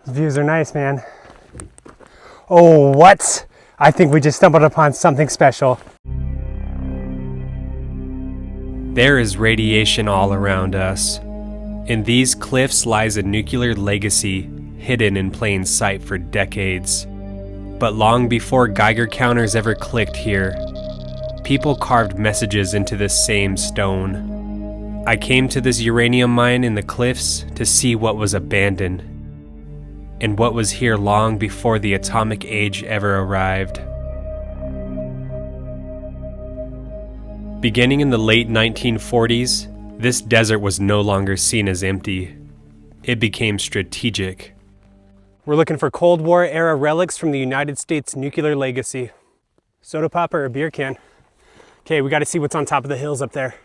These views are nice, man. Oh, what? I think we just stumbled upon something special. There is radiation all around us. In these cliffs lies a nuclear legacy hidden in plain sight for decades. But long before Geiger counters ever clicked here, people carved messages into this same stone. I came to this uranium mine in the cliffs to see what was abandoned, and what was here long before the atomic age ever arrived. Beginning in the late 1940s, this desert was no longer seen as empty. It became strategic. We're looking for Cold War era relics from the United States nuclear legacy. Soda pop or a beer can? Okay, we gotta see what's on top of the hills up there.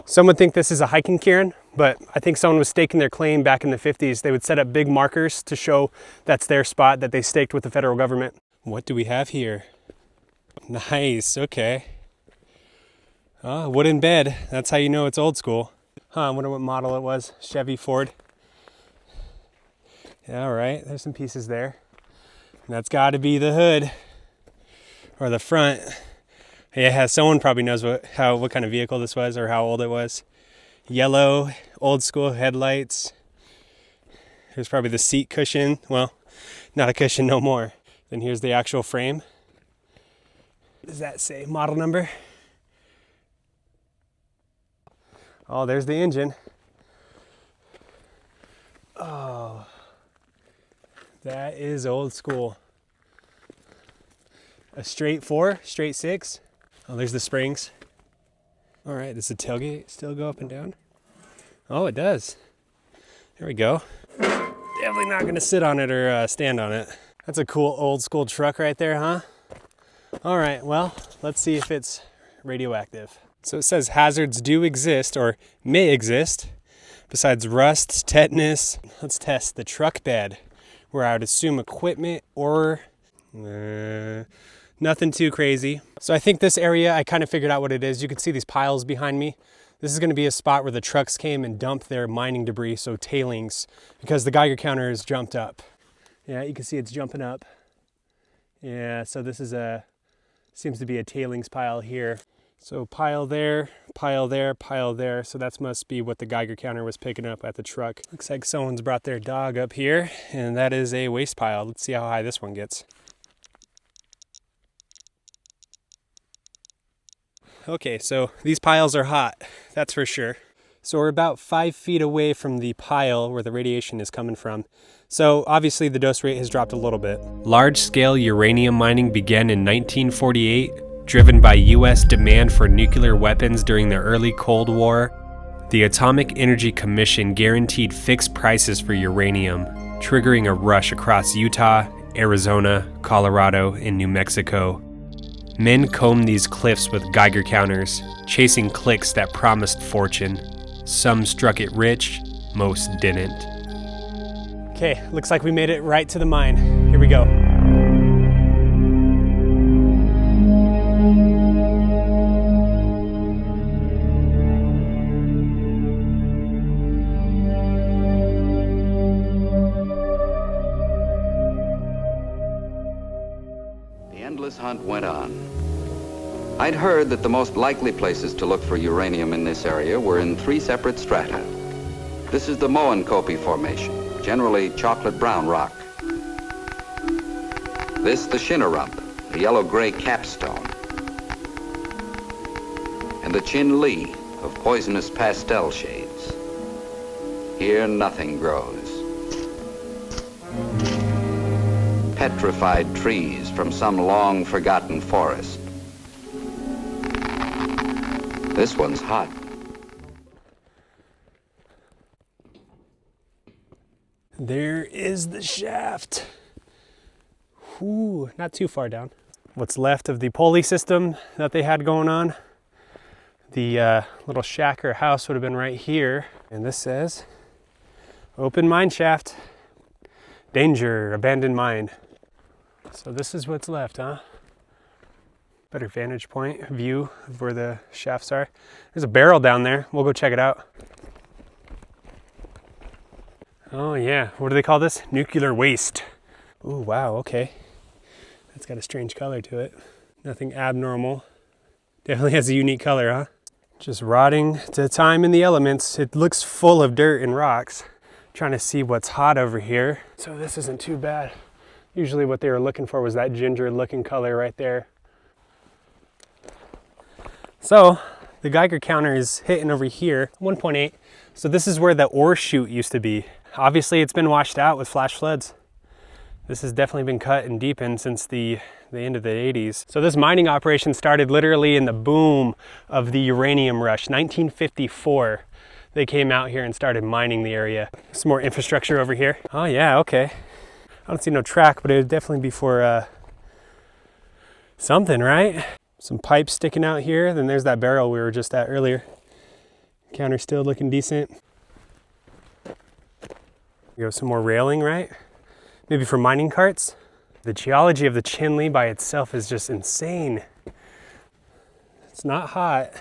Some would think this is a hiking cairn, but I think someone was staking their claim back in the 50s. They would set up big markers to show that's their spot that they staked with the federal government. What do we have here? Nice, okay. Oh, wooden bed. That's how you know it's old school. I wonder what model it was. Chevy, Ford. Yeah, all right, There's some pieces there. and that's got to be the hood or the front. Yeah, someone probably knows what kind of vehicle this was or how old it was. Yellow, old school headlights. Here's probably the seat cushion. Well, not a cushion no more. Then here's the actual frame. What does that say? Model number? Oh, there's the engine. Oh, that is old school. A straight 4, straight 6. Oh, there's the springs. All right, does the tailgate still go up and down? Oh, it does. There we go. Definitely not gonna sit on it or stand on it. That's a cool old school truck right there, huh? All right, well, let's see if it's radioactive. So it says hazards do exist or may exist besides rust, tetanus. Let's test the truck bed, where I would assume equipment or nothing too crazy. So I think this area, I kind of figured out what it is. You can see these piles behind me. This is going to be a spot where the trucks came and dumped their mining debris, so tailings, because the Geiger counter has jumped up. Yeah, you can see it's jumping up. Yeah, so this is seems to be a tailings pile here. So pile there, pile there, pile there. So that must be what the Geiger counter was picking up at the truck. Looks like someone's brought their dog up here, and that is a waste pile. Let's see how high this one gets. Okay, so these piles are hot, that's for sure. So we're about 5 feet away from the pile where the radiation is coming from. So obviously the dose rate has dropped a little bit. Large-scale uranium mining began in 1948, driven by U.S. demand for nuclear weapons during the early Cold War. The Atomic Energy Commission guaranteed fixed prices for uranium, triggering a rush across Utah, Arizona, Colorado, and New Mexico. Men combed these cliffs with Geiger counters, chasing clicks that promised fortune. Some struck it rich, most didn't. Okay, looks like we made it right to the mine. Here we go. The endless hunt went on. I'd heard that the most likely places to look for uranium in this area were in 3 separate strata. This is the Moenkopi Formation, generally chocolate brown rock. This the Shinarump, the yellow-gray capstone. And the Chin Lee of poisonous pastel shades. Here nothing grows. Petrified trees from some long-forgotten forest. This one's hot. There is the shaft. Ooh, not too far down. What's left of the pulley system that they had going on. The little shack or house would have been right here. And this says, open mine shaft. Danger, abandoned mine. So this is what's left, huh? Better vantage point view of where the shafts are. There's a barrel down there. We'll go check it out. Oh yeah, what do they call this? Nuclear waste. Oh wow, okay. That's got a strange color to it. Nothing abnormal. Definitely has a unique color, huh? Just rotting to time in the elements. It looks full of dirt and rocks. Trying to see what's hot over here. So this isn't too bad. Usually what they were looking for was that ginger looking color right there. So the Geiger counter is hitting over here, 1.8. So this is where the ore chute used to be. Obviously it's been washed out with flash floods. This has definitely been cut and deepened since the end of the 80s. So this mining operation started literally in the boom of the uranium rush, 1954. They came out here and started mining the area. Some more infrastructure over here. Oh yeah, okay. I don't see no track, but it would definitely be for something, right? Some pipes sticking out here. Then there's that barrel we were just at earlier. Counter still looking decent. You have some more railing, right? Maybe for mining carts. The geology of the Chinle by itself is just insane. It's not hot.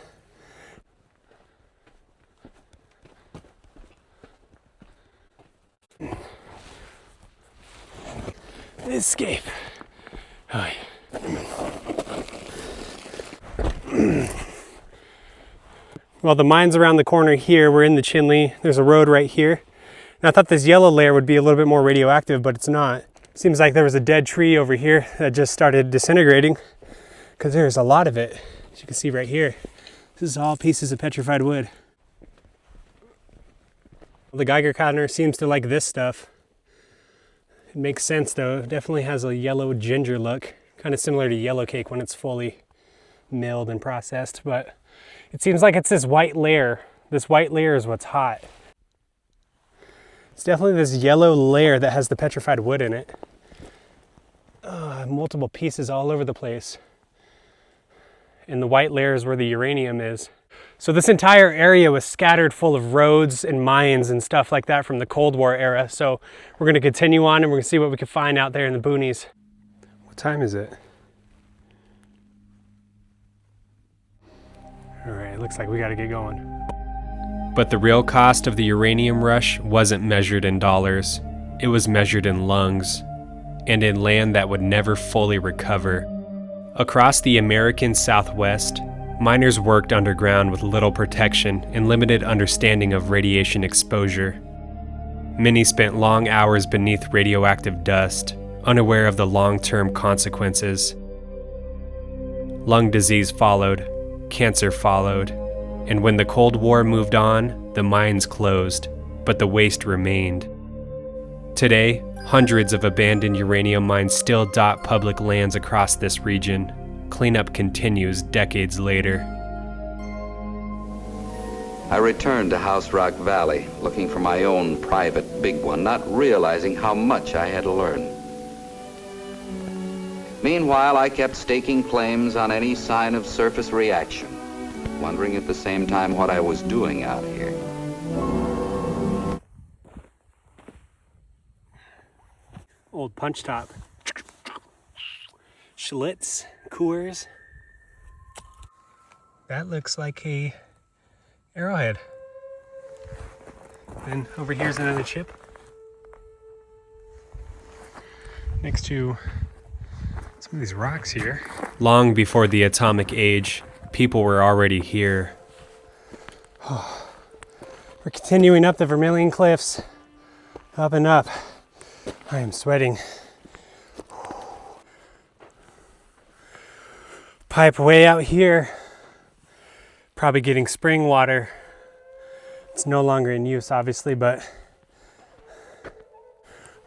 Escape. Oh, yeah. Well, the mine's around the corner here. We're in the Chinle. There's a road right here. And I thought this yellow layer would be a little bit more radioactive, but it's not. Seems like there was a dead tree over here that just started disintegrating because there's a lot of it. As you can see right here. This is all pieces of petrified wood. The Geiger counter seems to like this stuff. It makes sense though. It definitely has a yellow ginger look, kind of similar to yellow cake when it's fully milled and processed, but it seems like it's this white layer. This white layer is what's hot. It's definitely this yellow layer that has the petrified wood in it. Multiple pieces all over the place. And the white layer is where the uranium is. So this entire area was scattered full of roads and mines and stuff like that from the Cold War era. So we're going to continue on and we're going to see what we can find out there in the boonies. What time is it? All right, it looks like we got to get going. But the real cost of the uranium rush wasn't measured in dollars. It was measured in lungs, and in land that would never fully recover. Across the American Southwest, miners worked underground with little protection and limited understanding of radiation exposure. Many spent long hours beneath radioactive dust, unaware of the long-term consequences. Lung disease followed, cancer followed, and when the Cold War moved on, the mines closed, but the waste remained. Today, hundreds of abandoned uranium mines still dot public lands across this region. Cleanup continues decades later. I returned to House Rock Valley, looking for my own private big one, not realizing how much I had to learn. Meanwhile, I kept staking claims on any sign of surface reaction, wondering at the same time what I was doing out here. Old punch top. Schlitz, Coors. That looks like a arrowhead. And over here's another chip. Next to some of these rocks here. Long before the atomic age, people were already here. We're continuing up the Vermilion Cliffs. Up and up. I am sweating. Pipe way out here. Probably getting spring water. It's no longer in use, obviously, but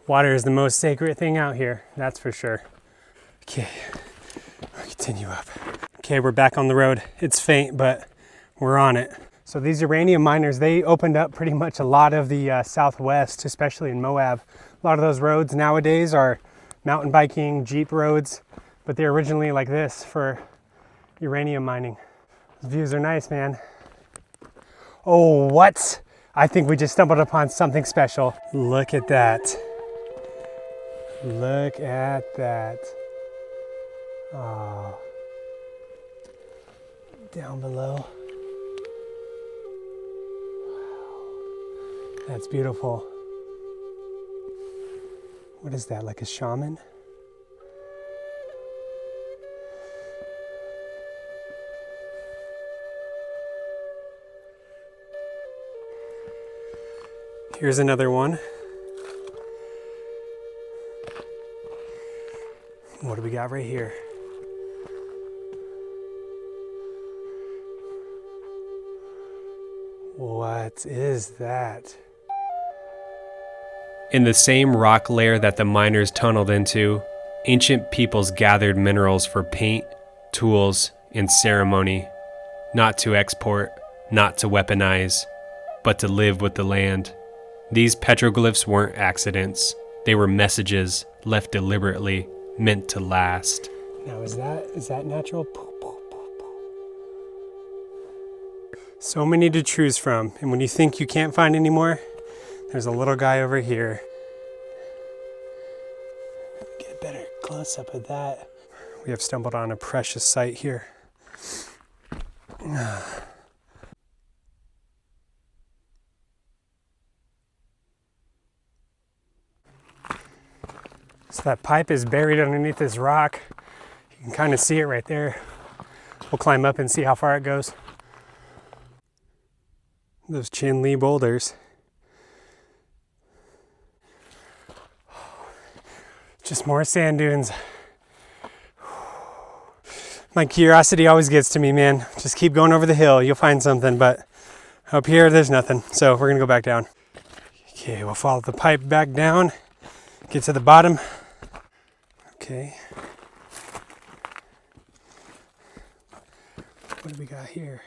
water is the most sacred thing out here, that's for sure. Okay, we'll continue up. Okay, we're back on the road. It's faint, but we're on it. So these uranium miners, they opened up pretty much a lot of the Southwest, especially in Moab. A lot of those roads nowadays are mountain biking, Jeep roads, but they're originally like this for uranium mining. Those views are nice, man. Oh, what? I think we just stumbled upon something special. Look at that. Look at that. Oh, down below. Wow. That's beautiful. What is that, like a shaman? Here's another one. What do we got right here? What is that? In the same rock layer that the miners tunneled into, ancient peoples gathered minerals for paint, tools, and ceremony, not to export, not to weaponize, but to live with the land. These petroglyphs weren't accidents. They were messages left deliberately, meant to last. Now is that natural? So many to choose from, and when you think you can't find any more, there's a little guy over here. Get a better close up of that. We have stumbled on a precious site here. So that pipe is buried underneath this rock. You can kind of see it right there. We'll climb up and see how far it goes. Those Chin Lee boulders. Just more sand dunes. My curiosity always gets to me, man. Just keep going over the hill, you'll find something, but up here there's nothing. So we're gonna go back down. Okay, we'll follow the pipe back down, get to the bottom. Okay. What do we got here?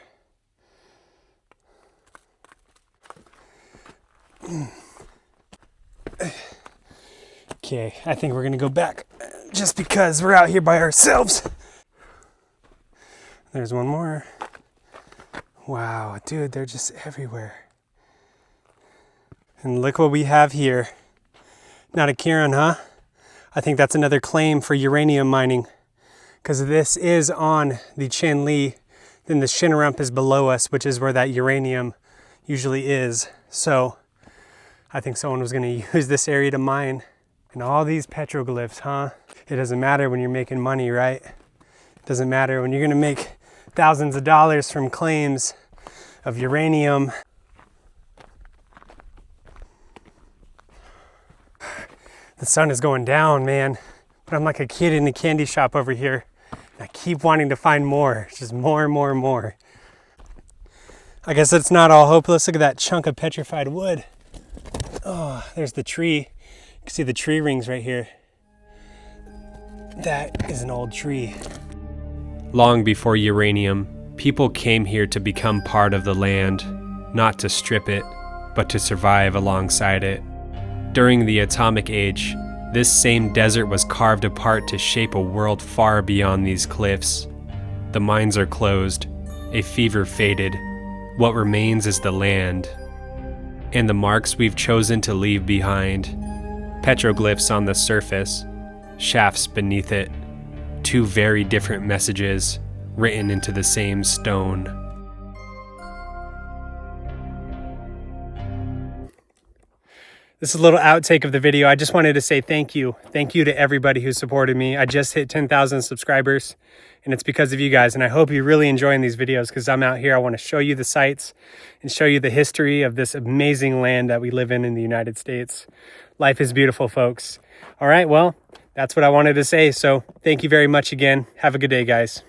Okay, I think we're gonna go back just because we're out here by ourselves. There's one more. Wow, dude, they're just everywhere. And look what we have here. Not a cairn, huh? I think that's another claim for uranium mining, because this is on the Chin Lee, then the Shinarump is below us, which is where that uranium usually is. So I think someone was gonna use this area to mine. And all these petroglyphs, huh? It doesn't matter when you're making money, right? It doesn't matter when you're gonna make thousands of dollars from claims of uranium. The sun is going down, man. But I'm like a kid in a candy shop over here. I keep wanting to find more, just more and more and more. I guess it's not all hopeless. Look at that chunk of petrified wood. Oh, there's the tree. You can see the tree rings right here. That is an old tree. Long before uranium, people came here to become part of the land, not to strip it, but to survive alongside it. During the atomic age, this same desert was carved apart to shape a world far beyond these cliffs. The mines are closed, a fever faded. What remains is the land, and the marks we've chosen to leave behind. Petroglyphs on the surface, shafts beneath it, two very different messages written into the same stone. This is a little outtake of the video. I just wanted to say thank you. Thank you to everybody who supported me. I just hit 10,000 subscribers, and it's because of you guys. And I hope you're really enjoying these videos, because I'm out here. I want to show you the sights and show you the history of this amazing land that we live in the United States. Life is beautiful, folks. All right, well, that's what I wanted to say. So thank you very much again. Have a good day, guys.